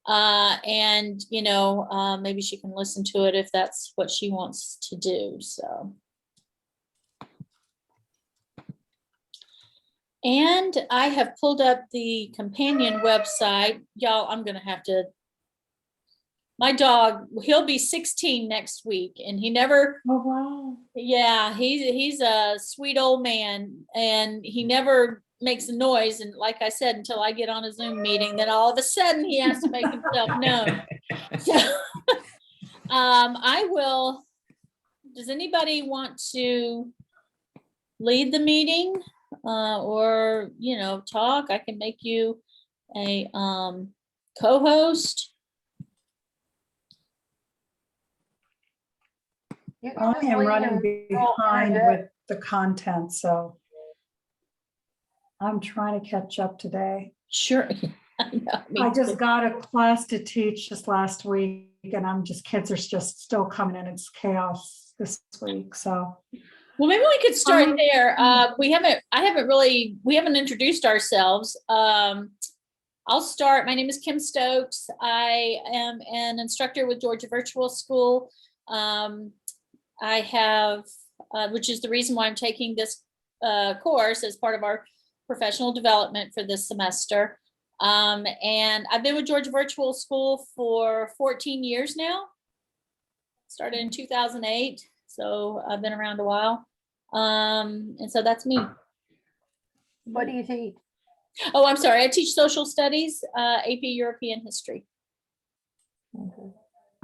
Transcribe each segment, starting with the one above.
And, maybe she can listen to it if that's what she wants to do, so. And I have pulled up the companion website. Y'all, I'm gonna have to, my dog, he'll be 16 next week, and he never, Oh, wow. yeah, he's a sweet old man, and he never makes a noise. And like I said, until I get on a Zoom meeting, then all of a sudden he has to make himself known. So, I will, does anybody want to lead the meeting, or, talk? I can make you a, co-host. I am running behind with the content, so I'm trying to catch up today. Sure. I know, me I just too. got a class to teach this last week, and kids are just still coming in. It's chaos this week, so. Well, maybe we could start there. We haven't introduced ourselves. I'll start. My name is Kim Stokes. I am an instructor with Georgia Virtual School. I have, which is the reason why I'm taking this course as part of our professional development for this semester. And I've been with Georgia Virtual School for 14 years now. Started in 2008, so I've been around a while. And so that's me. What do you teach? Oh, I'm sorry. I teach social studies, AP European history. Okay.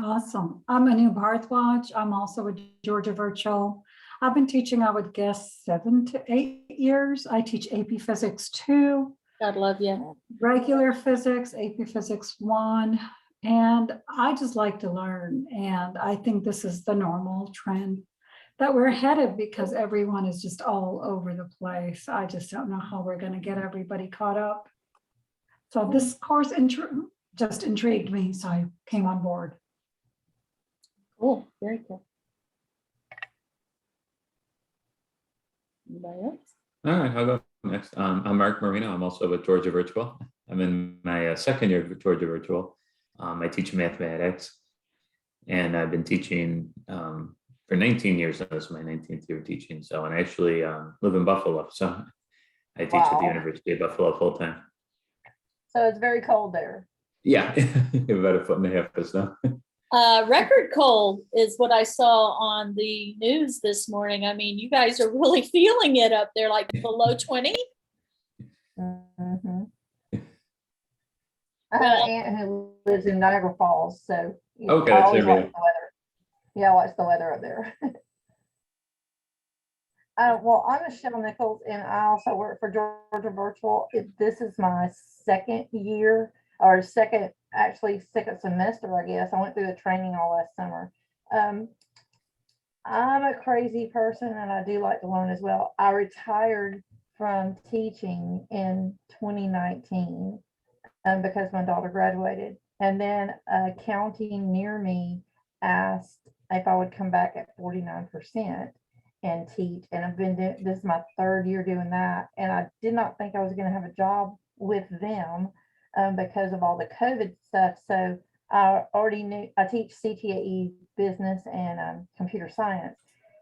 Awesome. I'm Anu Bhartwaj. I'm also with Georgia Virtual. I've been teaching, I would guess, 7 to 8 years. I teach AP Physics 2, God love you. regular physics, AP Physics 1, and I just like to learn. And I think this is the normal trend that we're headed, because everyone is just all over the place. I just don't know how we're going to get everybody caught up. So this course just intrigued me, so I came on board. Cool. Very cool. Anybody else? All right, I'll go next. I'm Mark Marino. I'm also with Georgia Virtual. I'm in my second year with Georgia Virtual. I teach mathematics, and I've been teaching for 19 years. That was my 19th year of teaching. So, and I actually live in Buffalo. So I teach at the University of Buffalo full time. So it's very cold there. Yeah, about 1.5 feet of snow. Record cold is what I saw on the news this morning. I mean, you guys are really feeling it up there, like below 20. Mm-hmm. I have an aunt who lives in Niagara Falls, so Okay, I always there we watch the weather. Yeah, I watch the weather up there. Well, I'm Michelle Nichols, and I also work for Georgia Virtual. This is my second year, or second semester, I guess. I went through the training all last summer. I'm a crazy person, and I do like to learn as well. I retired from teaching in 2019 because my daughter graduated. And then a county near me asked if I would come back at 49% and teach. And I've been doing, this is my 3rd year doing that. And I did not think I was going to have a job with them because of all the COVID stuff. So I already knew, I teach CTAE business and computer science.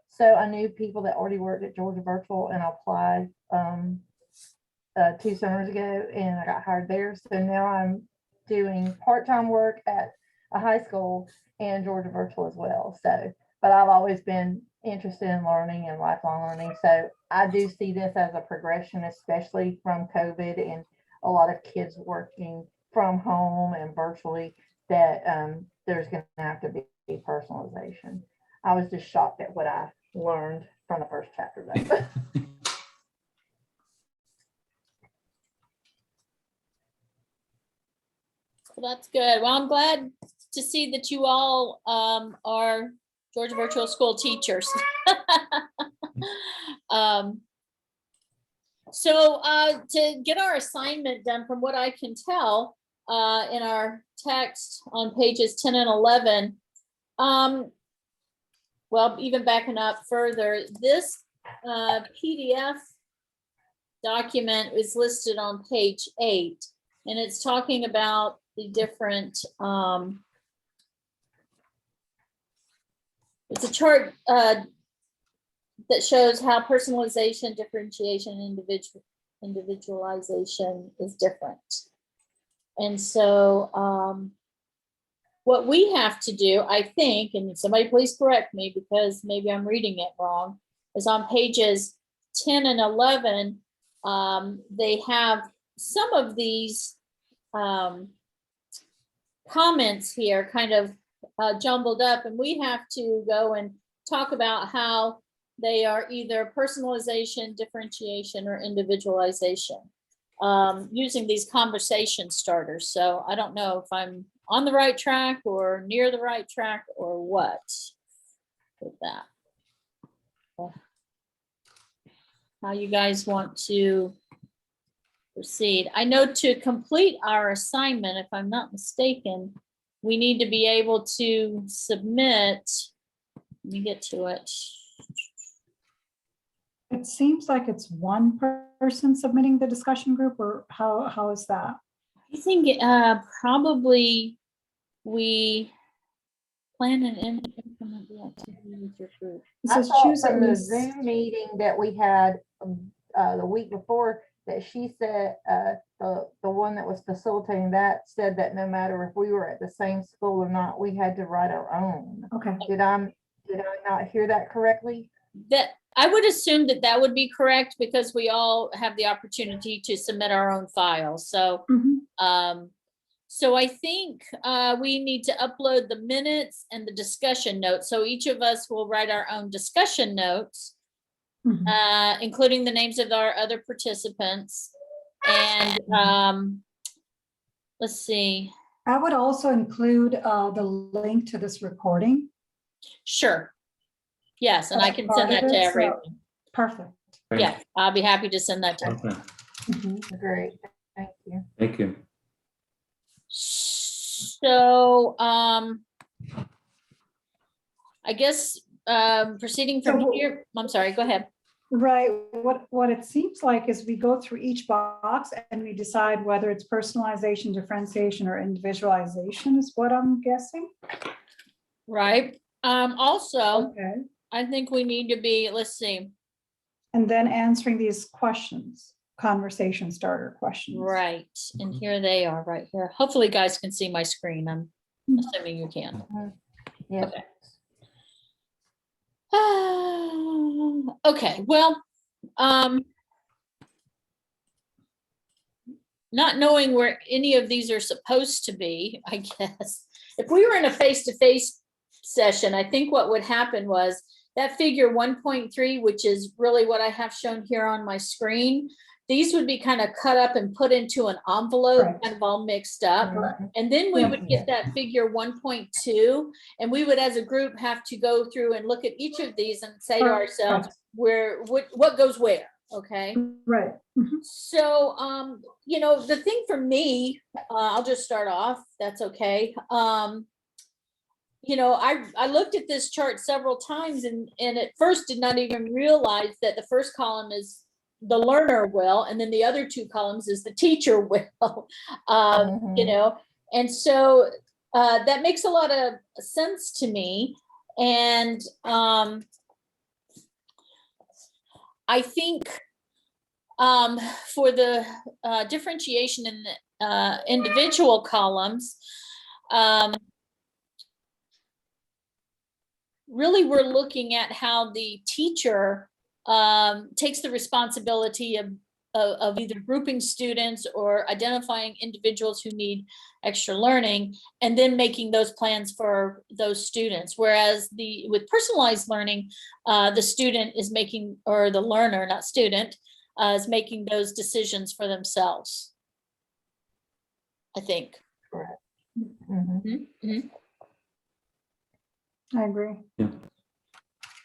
So I knew people that already worked at Georgia Virtual, and I applied 2 summers ago, and I got hired there. So now I'm doing part-time work at a high school and Georgia Virtual as well. So, but I've always been interested in learning and lifelong learning. So I do see this as a progression, especially from COVID and a lot of kids working from home and virtually, that there's going to have to be personalization. I was just shocked at what I learned from the first chapter though. Well, that's good. Well, I'm glad to see that you all are Georgia Virtual School teachers. So to get our assignment done, from what I can tell in our text on pages 10 and 11, well, even backing up further, this PDF document is listed on page 8, and it's talking about the different, it's a chart that shows how personalization, differentiation, individualization is different. And so what we have to do, I think, and somebody please correct me because maybe I'm reading it wrong, is on pages 10 and 11, they have some of these comments here kind of jumbled up, and we have to go and talk about how they are either personalization, differentiation, or individualization, using these conversation starters. So I don't know if I'm on the right track or near the right track or what with that. How you guys want to proceed. I know to complete our assignment, if I'm not mistaken, we need to be able to submit, let me get to it. It seems like it's one person submitting the discussion group, or how is that? I think probably we plan and implement the activity with your group. It I says thought choose at from the least. Zoom meeting that we had the week before, that she said, the one that was facilitating that said that no matter if we were at the same school or not, we had to write our own. Okay, Did I not hear that correctly? That I would assume that that would be correct because we all have the opportunity to submit our own files. So mhm, so I think we need to upload the minutes and the discussion notes. So each of us will write our own discussion notes, mhm. including the names of our other participants. And let's see. I would also include the link to this recording. Sure. Yes, and I as can part send of that to it, so- everyone. Perfect. Yeah, I'll be happy to send that to Okay, Mhm. Great, thank you. thank you. So, I guess, proceeding from So- here, I'm sorry, go ahead. Right, what it seems like is we go through each box and we decide whether it's personalization, differentiation, or individualization is what I'm guessing. Right. Also, Okay, I think we need to be, let's see, and then answering these questions, conversation starter questions. right, and here they are, right here. Hopefully you guys can see my screen. I'm Mhm. assuming you can. Yeah. Okay. Okay, well, not knowing where any of these are supposed to be, I guess. If we were in a face-to-face session, I think what would happen was that figure 1.3, which is really what I have shown here on my screen, these would be kind of cut up and put into an envelope, Correct. kind of all mixed up. Correct. And then we Yeah. would get that figure 1.2, and we would, as a group, have to go through and look at each of these and say to Correct. ourselves, what goes where, okay? Right. Mhm. So, the thing for me, I'll just start off, that's okay. I looked at this chart several times and at first did not even realize that the first column is the learner will, and then the other two columns is the teacher will. And so that makes a lot of sense to me. And I think for the differentiation in the individual columns, really we're looking at how the teacher takes the responsibility of either grouping students or identifying individuals who need extra learning and then making those plans for those students. Whereas with personalized learning, the student is making, or the learner, not student, is making those decisions for themselves, I think. Correct. I agree.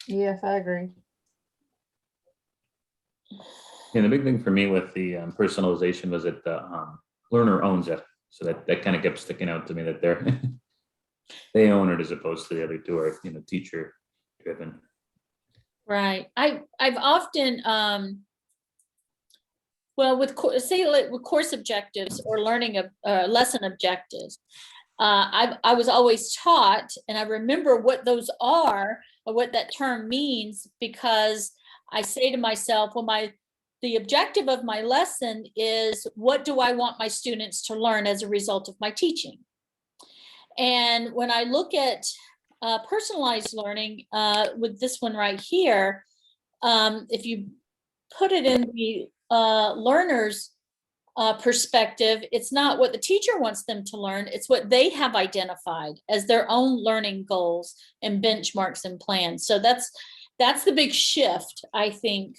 Yes, I agree. Yeah, the big thing for me with the personalization was that the learner owns it. So that kind of kept sticking out to me, that they own it as opposed to the other two are, teacher driven. Right. I've often Well, with say like with course objectives or learning lesson objectives, I was always taught, and I remember what those are or what that term means, because I say to myself, well, the objective of my lesson is, what do I want my students to learn as a result of my teaching? And when I look at personalized learning with this one right here, if you put it in the learner's perspective, it's not what the teacher wants them to learn, it's what they have identified as their own learning goals and benchmarks and plans. So that's the big shift, I think,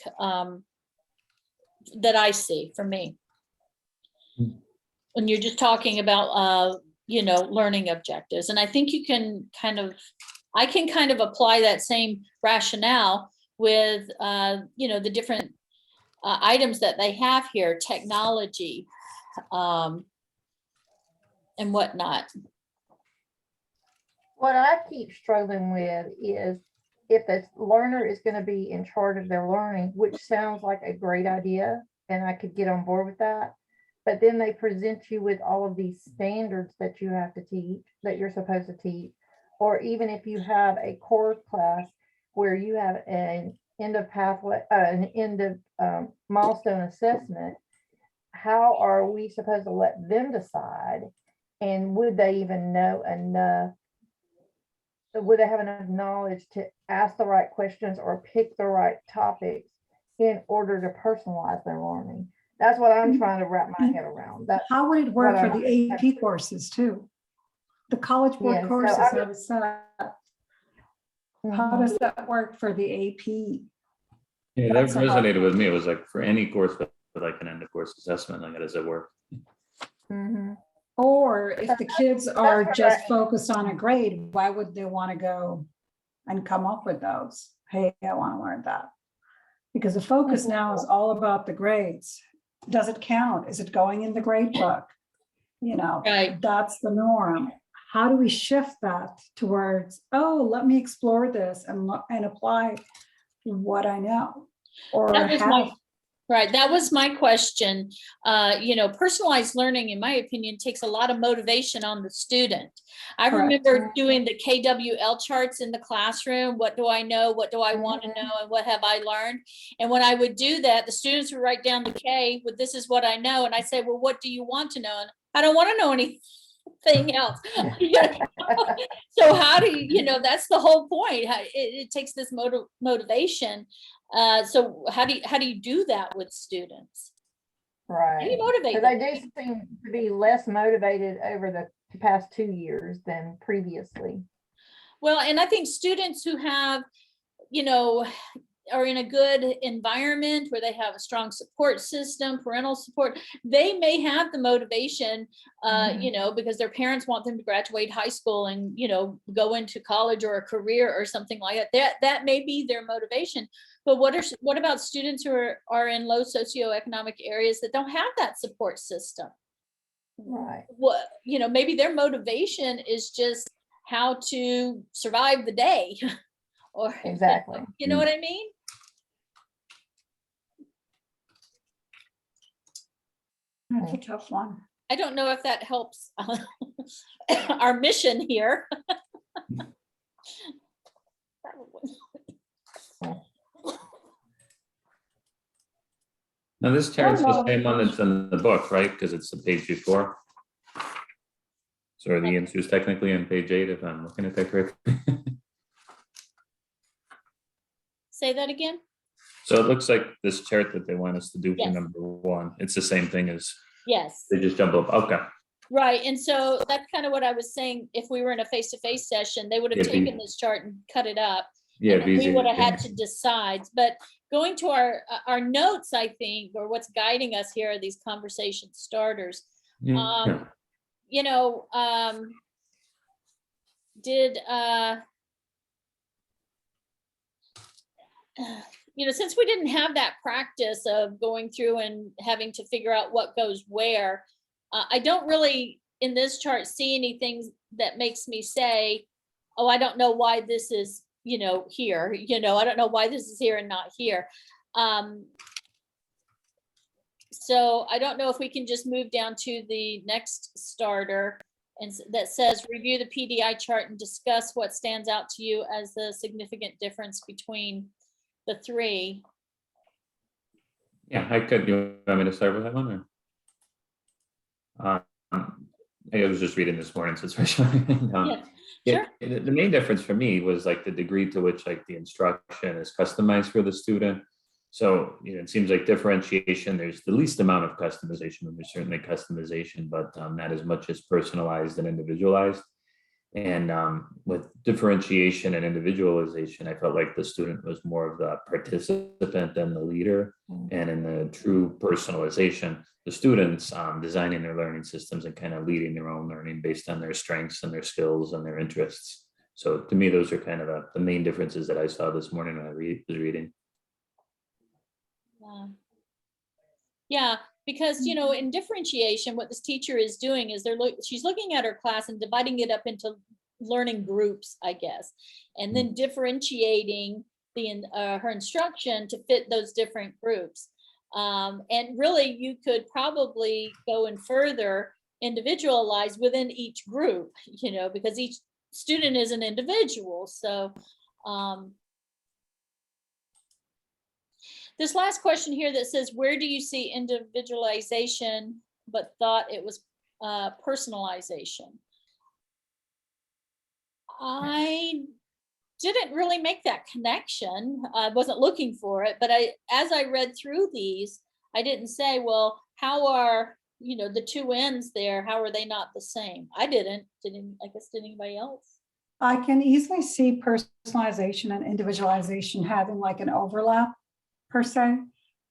that I see for me. When you're just talking about, learning objectives. And I think I can kind of apply that same rationale with, the different items that they have here, technology, and whatnot. What I keep struggling with is if the learner is going to be in charge of their learning, which sounds like a great idea, and I could get on board with that. But then they present you with all of these standards that you have to teach, that you're supposed to teach. Or even if you have a core class where you have an end of pathway, an end of milestone assessment, how are we supposed to let them decide? And would they even know enough? Would they have enough knowledge to ask the right questions or pick the right topics in order to personalize their learning? That's what I'm trying to wrap my head around. That's How would it work what for I'm- the AP courses too? The College Board Yeah, so courses, I how Mhm. does that work for the AP? Yeah, that That's a hard resonated with me. It was like for any course with like an end of course assessment, like how does it work? Mhm. Or if the kids are what just I- focused on a grade, why would they want to go and come up with those? Hey, I want to learn that. Because the focus now is all about the grades. Does it count? Is it going in the grade book? Right. That's the norm. How do we shift that towards, oh, let me explore this and apply what I know? Or That was have, Right, that was my question. Personalized learning, in my opinion, takes a lot of motivation on the student. I Correct. remember doing the KWL charts in the classroom. What do I know? What do I want to Mhm. know? And what have I learned? And when I would do that, the students would write down the K with "this is what I know." And I say, well, what do you want to know? And I don't want to know anything else. So how do that's the whole point. It takes this motivation. So how do you do that with students? How do you Right. motivate Because them? they do seem to be less motivated over the past 2 years than previously. Well, and I think students who have, are in a good environment where they have a strong support system, parental support, they may have the motivation, because their parents want them to graduate high school and, go into college or a career or something like that. That may be their motivation. But what about students who are in low socioeconomic areas that don't have that support system? Right. What, maybe their motivation is just how to survive the day. Or Exactly. you know what I mean? that's a tough one. I don't know if that helps our mission here. Now this chart's the same one that's in the book, right? Because it's the page before. So the answer is technically on page 8 if I'm looking at that correctly. Say that again? So it looks like this chart that they want us to do for Yes. number 1. It's the same thing as Yes, they just jump up. Okay. right. And so that's kind of what I was saying. If we were in a face-to-face session, they would have It'd be- taken this chart and cut it up. Yeah, And then we easy. would have had to decide. But going to our notes, I think, or what's guiding us here are these conversation starters. Yeah. Did since we didn't have that practice of going through and having to figure out what goes where, I don't really in this chart see anything that makes me say, oh, I don't know why this is here. I don't know why this is here and not here. So I don't know if we can just move down to the next starter and that says review the PDI chart and discuss what stands out to you as the significant difference between the three. Yeah, I could. You want me to start with that one? Or? I was just reading this morning, so it's fresh. Yeah, sure. The main difference for me was like the degree to which like the instruction is customized for the student. So, it seems like differentiation, there's the least amount of customization, and there's certainly customization, but not as much as personalized and individualized. And with differentiation and individualization, I felt like the student was more of the participant than the leader. And in the true personalization, the students designing their learning systems and kind of leading their own learning based on their strengths and their skills and their interests. So to me, those are kind of the main differences that I saw this morning when I was reading. Yeah, because in differentiation, what this teacher is doing is she's looking at her class and dividing it up into learning groups, I guess, and then differentiating her instruction to fit those different groups. And really, you could probably go and further individualize within each group, because each student is an individual. So this last question here that says, where do you see individualization, but thought it was personalization? I didn't really make that connection. I wasn't looking for it, but as I read through these, I didn't say, well, how are, the two ends there, how are they not the same? I didn't, I guess, did anybody else? I can easily see personalization and individualization having like an overlap per se,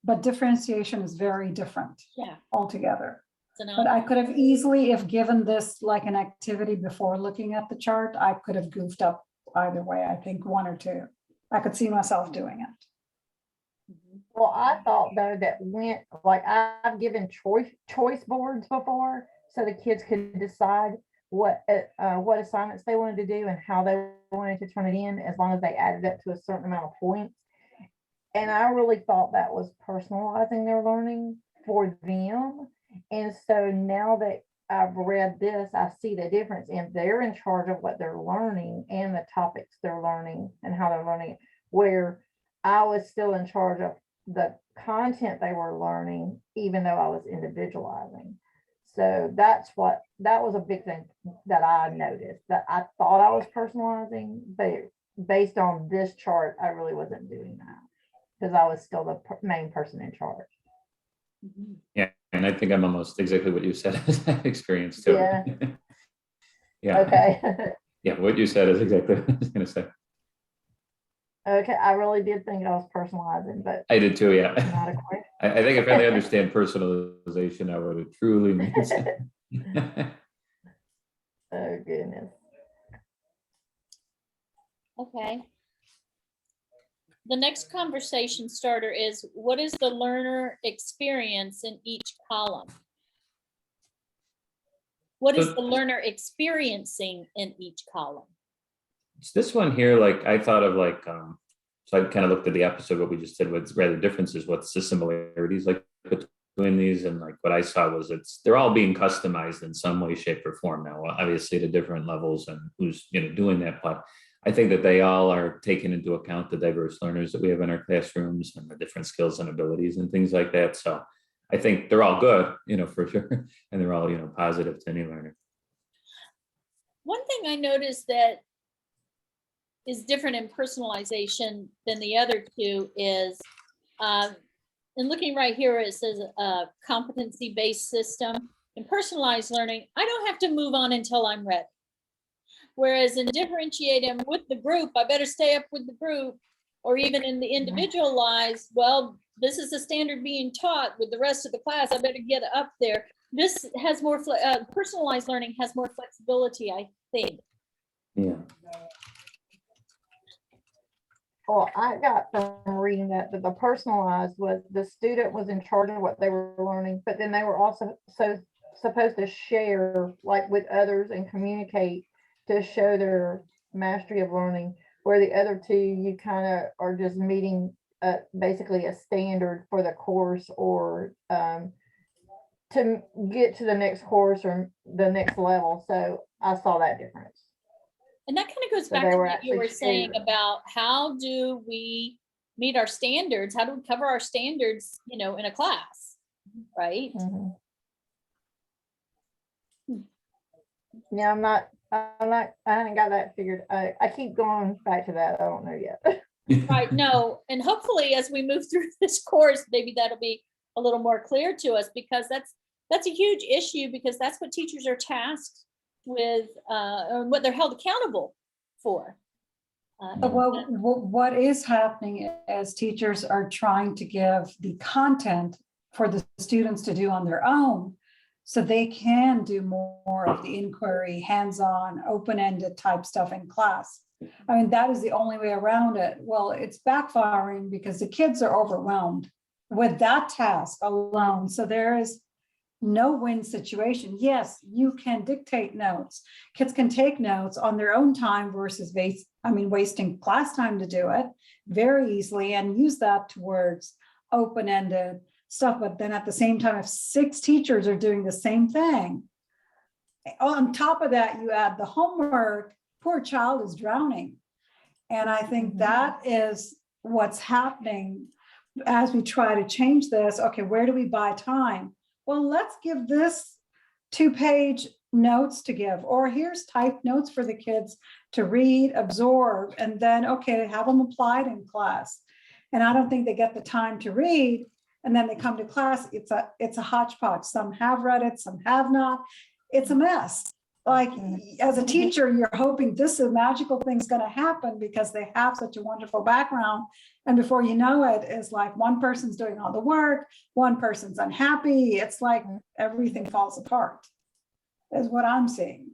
but differentiation is very different altogether. But I could have easily, if given this like an activity before looking at the chart, I could have goofed up either way. I think one or two. I could see myself doing it. Well, I thought though that I've given choice boards before, so the kids could decide what assignments they wanted to do and how they wanted to turn it in, as long as they added up to a certain amount of points. And I really thought that was personalizing their learning for them. And so now that I've read this, I see the difference, and they're in charge of what they're learning and the topics they're learning and how they're learning it, where I was still in charge of the content they were learning, even though I was individualizing. So that was a big thing that I noticed, that I thought I was personalizing, but based on this chart, I really wasn't doing that, because I was still the main person in charge. Yeah, and I think I'm almost exactly what you said as that experience too. Yeah. Yeah. Okay. Yeah, what you said is exactly what I was going to say. Okay, I really did think I was personalizing, but I did too, yeah. not a question. I think I finally understand personalization now, what it truly means. Oh, goodness. Okay. The next conversation starter is, what is the learner experience in each column? What is the learner experiencing in each column? It's this one here, like I thought of like, so I kind of looked at the episode, what we just did, what's rather differences, what's the similarities like between these, and like what I saw was they're all being customized in some way, shape, or form now, obviously to different levels and who's doing that, but I think that they all are taking into account the diverse learners that we have in our classrooms and the different skills and abilities and things like that. So I think they're all good, for sure. And they're all, positive to any learner. One thing I noticed that is different in personalization than the other two is, and looking right here, it says a competency-based system. In personalized learning, I don't have to move on until I'm ready. Whereas in differentiating with the group, I better stay up with the group, or even in the individualized, well, this is the standard being taught with the rest of the class, I better get up there. This has more, personalized learning has more flexibility, I think. Yeah. Well, I got from reading that the personalized was the student was in charge of what they were learning, but then they were also supposed to share like with others and communicate to show their mastery of learning, where the other two, you kind of are just meeting basically a standard for the course, or to get to the next course or the next level. So I saw that difference. And that kind of goes So back they to were what you were actually saying shared. about how do we meet our standards? How do we cover our standards, in a class, right? Mhm. Yeah, I haven't got that figured. I keep going back to that. I don't know yet. Right, no, and hopefully as we move through this course, maybe that'll be a little more clear to us, because that's a huge issue, because that's what teachers are tasked with, or what they're held accountable for. But what is happening is teachers are trying to give the content for the students to do on their own, so they can do more of the inquiry, hands-on, open-ended type stuff in class. I mean, that is the only way around it. Well, it's backfiring because the kids are overwhelmed with that task alone. So there is no win situation. Yes, you can dictate notes. Kids can take notes on their own time versus wasting class time to do it very easily, and use that towards open-ended stuff. But then at the same time, if 6 teachers are doing the same thing, on top of that, you add the homework, poor child is drowning. And I think that is what's happening as we try to change this. Okay, where do we buy time? Well, let's give this 2-page notes to give, or here's typed notes for the kids to read, absorb, and then, okay, have them applied in class. And I don't think they get the time to read, and then they come to class, it's a hodgepodge. Some have read it, some have not. It's a mess. Like, as a teacher, you're hoping this is magical thing's going to happen because they have such a wonderful background. And before you know it, it's like one person's doing all the work, one person's unhappy. It's like everything falls apart, is what I'm seeing.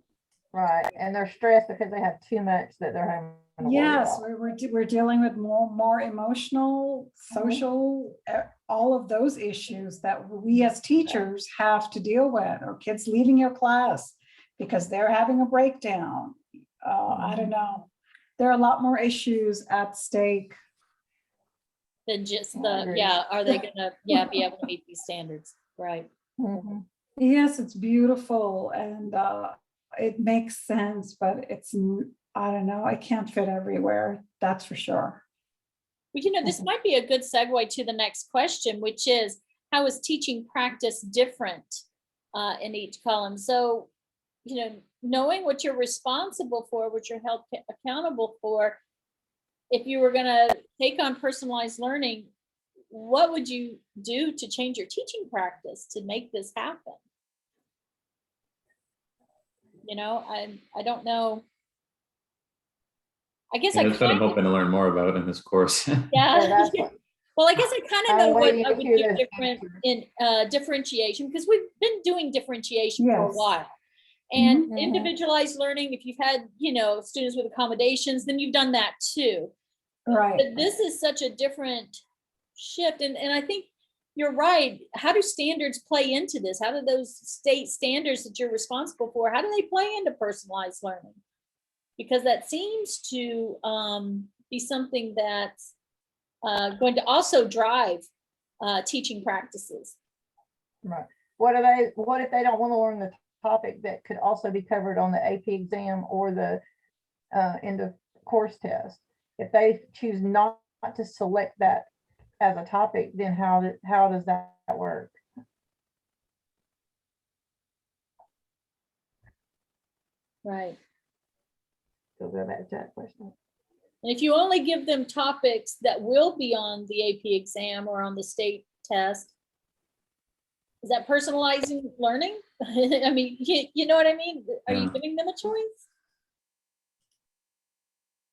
Right, and they're stressed because they have too much that they're having to worry Yes, about. we're dealing with more emotional, social, all of those issues that we as teachers have to deal with, or kids leaving your class because they're having a breakdown. I don't know. There are a lot more issues at stake. Than just I agree. are they gonna, be able to meet these standards, right? Mhm. Yes, it's beautiful and it makes sense, but I don't know, it can't fit everywhere, that's for sure. Well, this might be a good segue to the next question, which is, how is teaching practice different in each column? So, knowing what you're responsible for, what you're held accountable for, if you were going to take on personalized learning, what would you do to change your teaching practice to make this happen? I don't know. I guess That's what I'm hoping to learn more about in this course. Yeah, that's what- Well, I guess I kind of I'm know what waiting I to would hear do those different answers. in differentiation, because we've been doing differentiation for a Yes. while. And Mhm. individualized learning, if you've had, students with accommodations, then you've done that too. Right. But this is such a different shift. And I think you're right. How do standards play into this? How do those state standards that you're responsible for, how do they play into personalized learning? Because that seems to be something that's going to also drive teaching practices. Right. What if they don't want to learn the topic that could also be covered on the AP exam or the end of course test? If they choose not to select that as a topic, then how does that work? Right. So go back to that question. And if you only give them topics that will be on the AP exam or on the state test, is that personalizing learning? I mean, you know what I mean? Are you giving them a choice?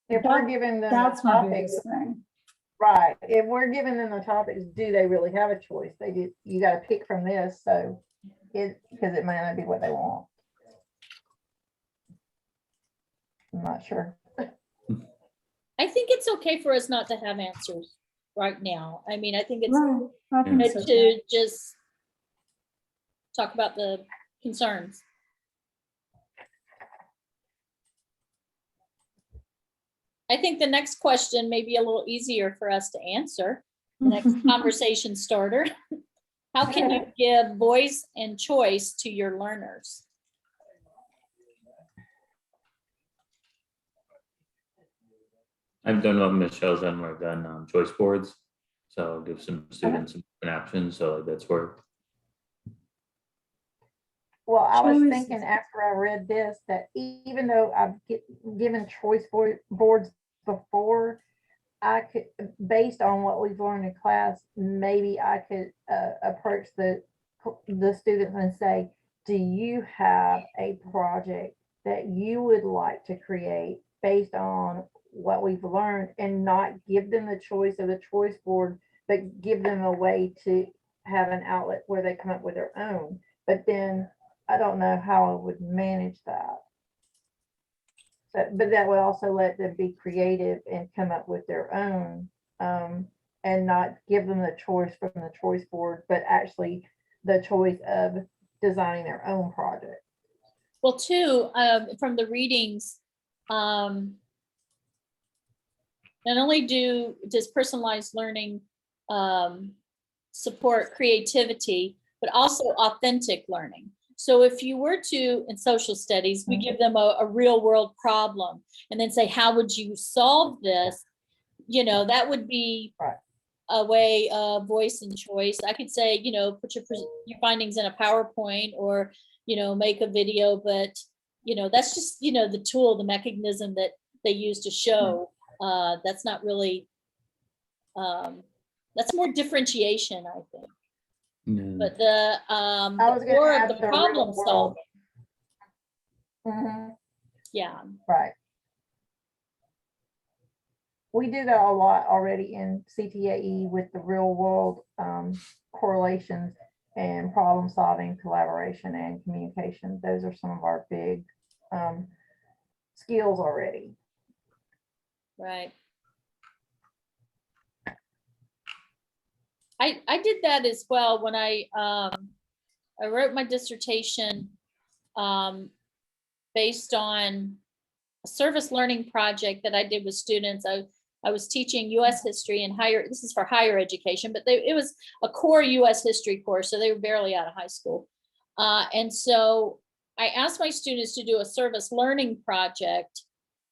If we're giving them That's the my topics, biggest thing. right? If we're giving them the topics, do they really have a choice? You got to pick from this, so because it might not be what they want. I'm not sure. I think it's okay for us not to have answers right now. I mean, I think it's Right. I think good so too. to just talk about the concerns. I think the next question may be a little easier for us to answer. The next conversation starter. How can you give voice and choice to your learners? I've done what Michelle's done, where I've done choice boards. So I'll give some students some different options, so that's worked. Well, I was Choice. thinking after I read this, that even though I've given choice boards before, I could, based on what we've learned in class, maybe I could approach the students and say, do you have a project that you would like to create based on what we've learned, and not give them the choice of the choice board, but give them a way to have an outlet where they come up with their own. But then I don't know how I would manage that. So, but that would also let them be creative and come up with their own, and not give them the choice from the choice board, but actually the choice of designing their own project. Well, too, from the readings, not only does personalized learning support creativity, but also authentic learning. So if you were to, in social studies, we give them a real world problem and then say, how would you solve this? You know, that would be Right. a way of voice and choice. I could say, you know, put your findings in a PowerPoint, or, you know, make a video, but, you know, that's just, you know, the tool, the mechanism that they use to show. That's not really, that's more differentiation, I think. Yeah. But the was gonna more of add the the real problem world. solving, Mhm. yeah. Right. We do that a lot already in CTAE with the real world correlations and problem solving, collaboration, and communication. Those are some of our big skills already. Right. I did that as well when I wrote my dissertation based on a service learning project that I did with students. I was teaching U.S. history and this is for higher education, but it was a core U.S. history course, so they were barely out of high school. And so I asked my students to do a service learning project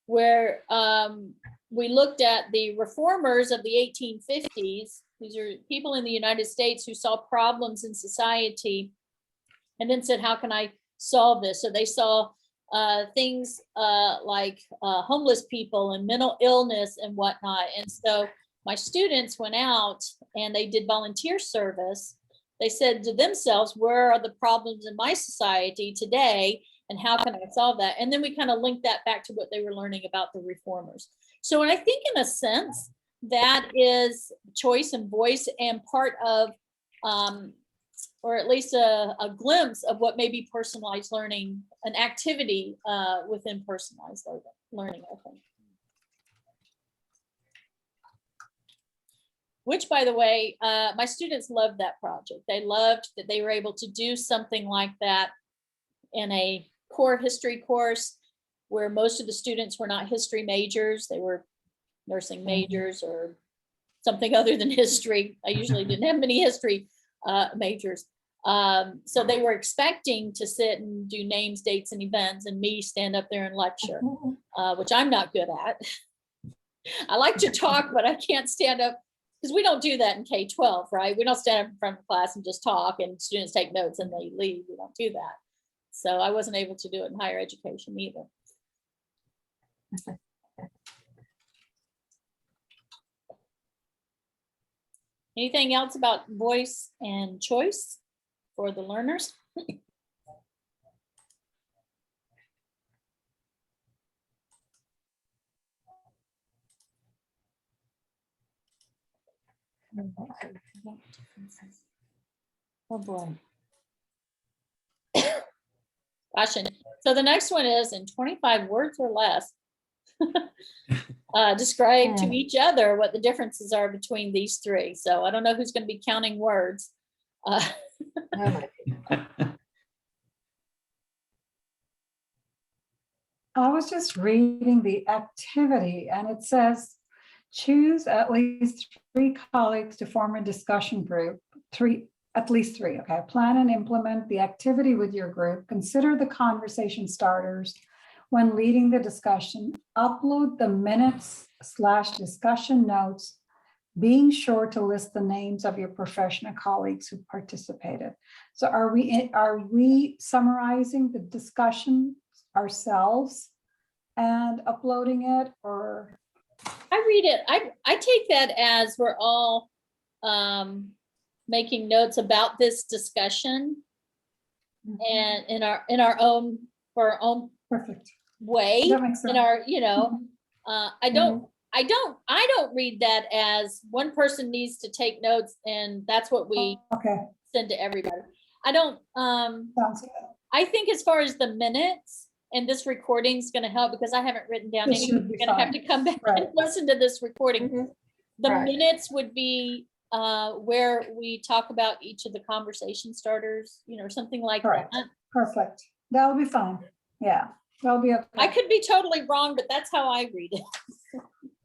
where we looked at the reformers of the 1850s. These are people in the United States who saw problems in society and then said, how can I solve this? So they saw things like homeless people and mental illness and whatnot. And so my students went out and they did volunteer service. They said to themselves, where are the problems in my society today? And how can I solve that? And then we kind of linked that back to what they were learning about the reformers. So, and I think in a sense, that is choice and voice, and part of, or at least a glimpse of what may be personalized learning, an activity within personalized learning, I think. Which, by the way, my students loved that project. They loved that they were able to do something like that in a core history course where most of the students were not history majors. They were nursing majors or something other than history. I usually didn't have many history majors. So they were expecting to sit and do names, dates, and events, and me stand up there and lecture, which I'm not good at. I like to talk, but I can't stand up, because we don't do that in K-12, right? We don't stand up in front of class and just talk and students take notes and they leave. We don't do that. So I wasn't able to do it in higher education either. Anything else about voice and choice for the learners? Oh boy. Gosh, and so the next one is in 25 words or less. Describe to each other what the differences are between these three. So I don't know who's going to be counting words. I was just reading the activity and it says, choose at least 3 colleagues to form a discussion group, at least three, okay? Plan and implement the activity with your group. Consider the conversation starters when leading the discussion. Upload the minutes/discussion notes, being sure to list the names of your professional colleagues who participated. So are we summarizing the discussion ourselves and uploading it, or? I read it, I take that as we're all making notes about this discussion and in our own, for our own Perfect. way, That makes sense. in our, I don't read that as one person needs to take notes and that's what we Okay, send to everybody. I don't, sounds good. I think as far as the minutes, and this recording's gonna help because I haven't written down This any, should be you're gonna have fine. to come back Right. and listen to this recording. Mhm. The Right. minutes would be where we talk about each of the conversation starters, something like Correct. that. Perfect. That'll be fine. Yeah, that'll be I okay. could be totally wrong, but that's how I read it.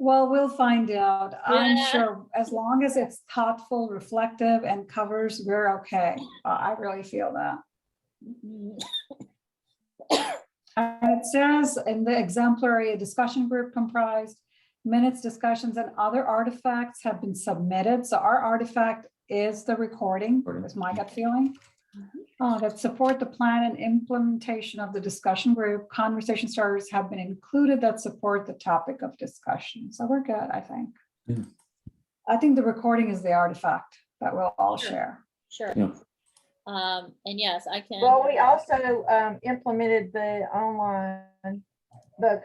Well, we'll find out. I'm Yeah. sure as long as it's thoughtful, reflective, and covers, we're okay. I really feel that. And it says in the exemplary, a discussion group comprised minutes, discussions, and other artifacts have been submitted. So our artifact is the recording, is my gut feeling. That support the plan and implementation of the discussion group. Conversation starters have been included that support the topic of discussion. So we're good, I think. Yeah. I think the recording is the artifact that we'll all Sure. share. Sure. Yeah. And yes, I can. Well, we also implemented the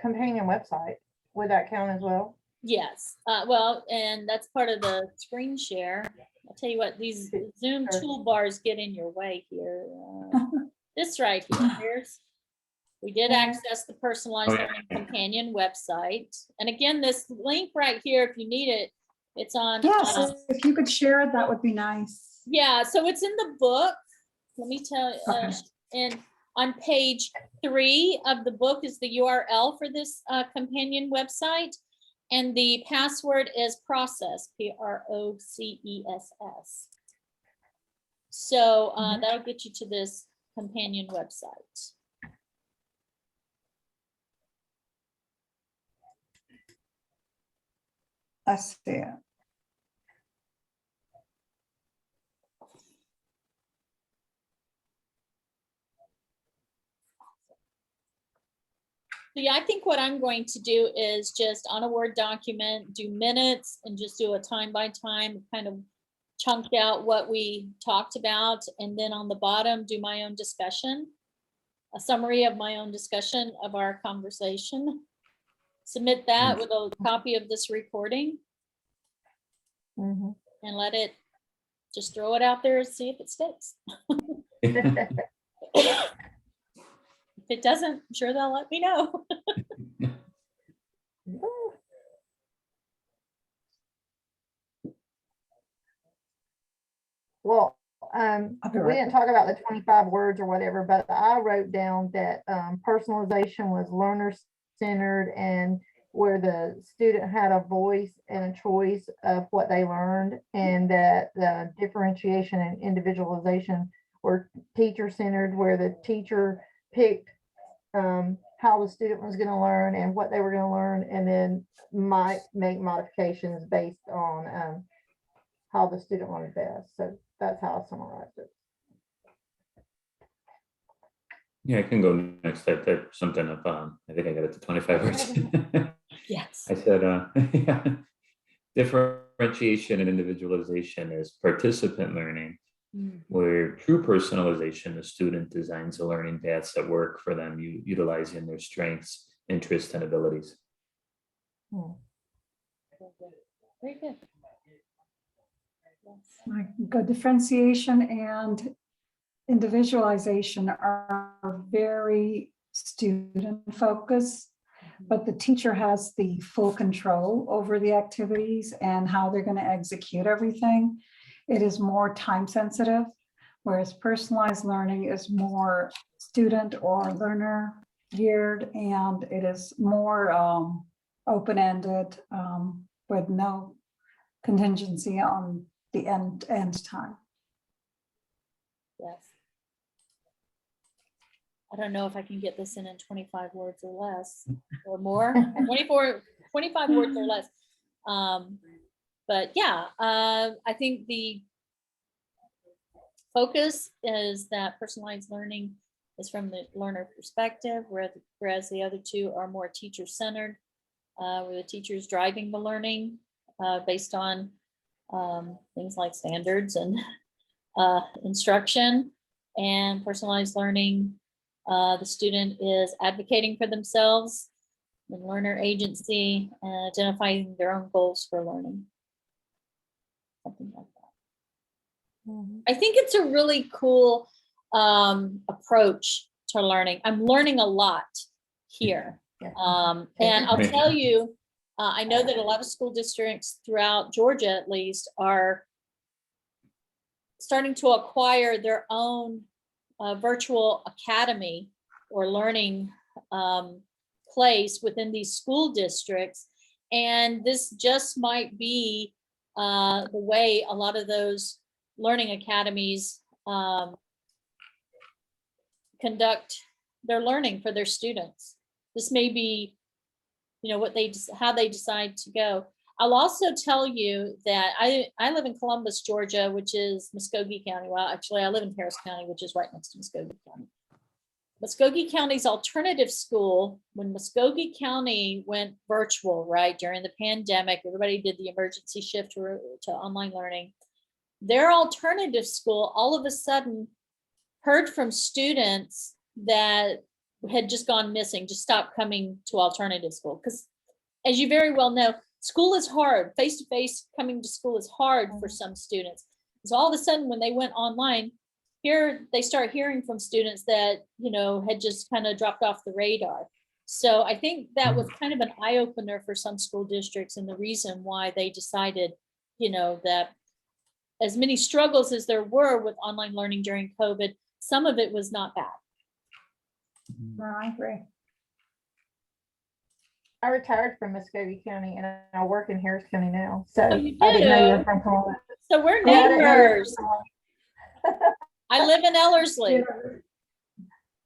companion website. Would that count as well? Yes, well, and that's part of the screen share. I'll tell you what, these Zoom Sure. toolbars get in your way here. This right here, we did access the personalized Oh, yeah. learning companion website. And again, this link right here, if you need it, it's on. Yes, if you could share it, that would be nice. Yeah, so it's in the book. Let me tell you, Okay. and on page 3 of the book is the URL for this companion website. And the password is process, PROCESS. So that'll get you to this companion website. I see it. Yeah, I think what I'm going to do is just on a Word document, do minutes and just do a time by time, kind of chunked out what we talked about. And then on the bottom, do my own discussion, a summary of my own discussion of our conversation. Submit that with a copy of this recording Mhm. and let it, just throw it out there and see if it sticks. If it doesn't, I'm sure they'll let me know. Well, I'll be we right didn't talk about the 25 words or whatever, but I wrote down that personalization was learner-centered and where the student had a voice and a choice of what they learned, and that the differentiation and individualization were teacher-centered, where the teacher picked how the student was going to learn and what they were going to learn, and then might make modifications based on how the student learned best. So that's how I summarized it. Yeah, I can go next. I typed something up. I think I got it to 25 words. Yes. I said, yeah. Differentiation and individualization is participant learning, where true personalization, the student designs the learning paths that work for them, utilizing their strengths, interests, and abilities. Very good. Yes. Good. Differentiation and individualization are very student focused, but the teacher has the full control over the activities and how they're going to execute everything. It is more time sensitive, whereas personalized learning is more student or learner geared and it is more open-ended with no contingency on the end time. Yes. I don't know if I can get this in 25 words or less or more, 25 words or less. But yeah, I think the focus is that personalized learning is from the learner perspective, whereas the other two are more teacher-centered, where the teacher's driving the learning based on things like standards and instruction. And personalized learning, the student is advocating for themselves, the learner agency, and identifying their own goals for learning. Something like that. Mhm. I think it's a really cool approach to learning. I'm learning a lot here. Yeah. And I'll Great. tell you, I know that a lot of school districts throughout Georgia, at least, are starting to acquire their own virtual academy or learning place within these school districts. And this just might be the way a lot of those learning academies conduct their learning for their students. This may be, how they decide to go. I'll also tell you that I live in Columbus, Georgia, which is Muskogee County. Well, actually, I live in Harris County, which is right next to Muskogee County. Muskogee County's alternative school, when Muskogee County went virtual, right, during the pandemic, everybody did the emergency shift to online learning. Their alternative school all of a sudden heard from students that had just gone missing, just stopped coming to alternative school. Because as you very well know, school is hard. Face-to-face coming to school is hard for some students. So all of a sudden, when they went online, here they start hearing from students that, had just kind of dropped off the radar. So I think that was kind of an eye-opener for some school districts, and the reason why they decided, that as many struggles as there were with online learning during COVID, some of it was not bad. No, I agree. I retired from Muskogee County and I work in Harris County now. So Oh, you I didn't know you do? were from Columbus. So we're Yeah, I didn't know you were neighbors. from Columbus. I live in Ellerslie.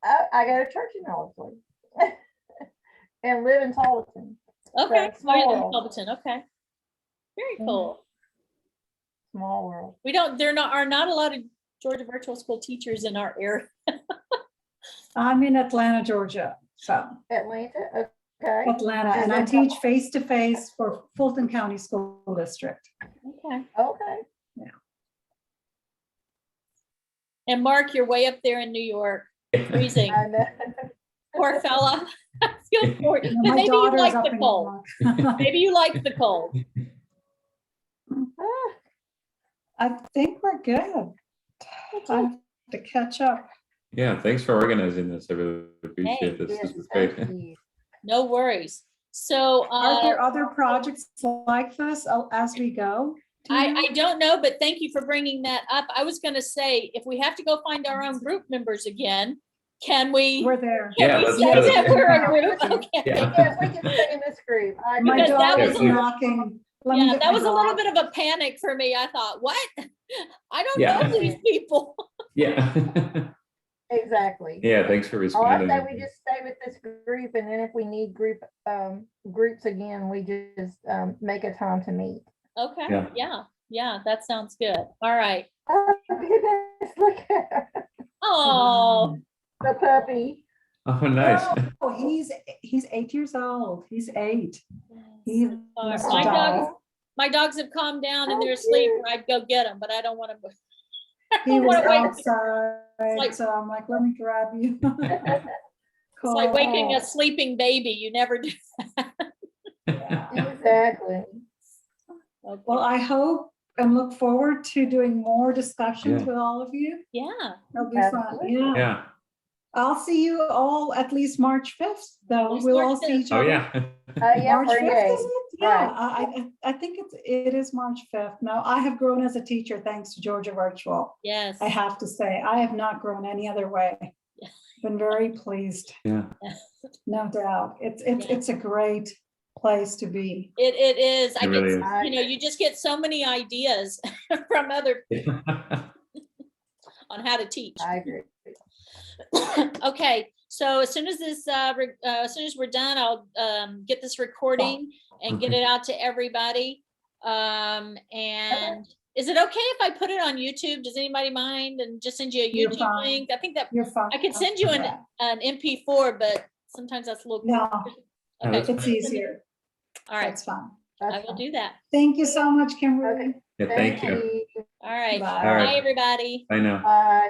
I go to church in Ellerslie and live in Tarleton. Okay, So, small oh, you're in world. Culberton. Okay, very Mhm. cool. Small world. There are not a lot of Georgia virtual school teachers in our area. I'm in Atlanta, Georgia, so Atlanta, okay. Atlanta, and I teach face-to-face for Fulton County School District. Okay. Okay. And Mark, you're way up there in New York, freezing. I know. Poor fella. I feel for you. And But my maybe you daughter's like up the in cold. New York. Maybe you like the cold. Ah, I think we're good. I have to catch up. Yeah, thanks for organizing this. I really appreciate this. yes, This was great. thank you. No worries. So Are there other projects like this as we go? Do you know? I don't know, but thank you for bringing that up. I was going to say, if we have to go find our own group members again, can we? We're there. Yeah, Can we let's say do that it. we're a group? Okay. Yeah. Yes, we can stay in this group. I My Because that daughter's was a- knocking. Let me Yeah, get that my was a little dog. bit of a panic for me. I thought, what? I don't Yeah. know these people. Yeah. Exactly. Yeah, thanks for Oh, I responding. say we just stay with this group, and then if we need groups again, we just make a time to meet. Okay, yeah, that sounds good. All right. Oh goodness, look at her, Oh, the puppy. Oh, nice. Oh, he's 8 years old. He's 8. He's Mr. my Dog. dogs, my dogs have calmed down and Oh, they're asleep. cute. Or I'd go get them, but I don't want to. He was wait. outside, like- so I'm like, let me grab you. It's like waking a sleeping baby. You never do. Exactly. Okay. Well, I hope and look forward to doing more discussions Yeah. with all of you. Yeah. It'll be fun. Absolutely. Yeah. Yeah. I'll see you all at least March 5th, though. Least We'll March all see 5th. each Oh, other. yeah. Yeah, March for 5th, yay. is it? Yeah, Right. I think it is March 5th. No, I have grown as a teacher thanks to Georgia Virtual. Yes. I have to say, I have not grown any other way. Been very pleased, Yeah. no doubt. It's Yeah. it's a great place to be. It is. I It get, really is. you know, you just get so many ideas from other on how to teach. I agree. Okay, so as soon as this, as soon as we're done, I'll get this recording and get Okay. it out to everybody. And is it okay if I put it on YouTube? Does anybody mind? And just send you a You're YouTube fine. link? I think that You're fine. I could send you with an that. MP4, but sometimes that's a little. No, No, Okay, that's it's easier. all right, That's fine. I That's will fine. do that. Thank you so much, Kimberly. Yeah, thank you. All right, Bye. All right. bye, everybody. I know. Bye.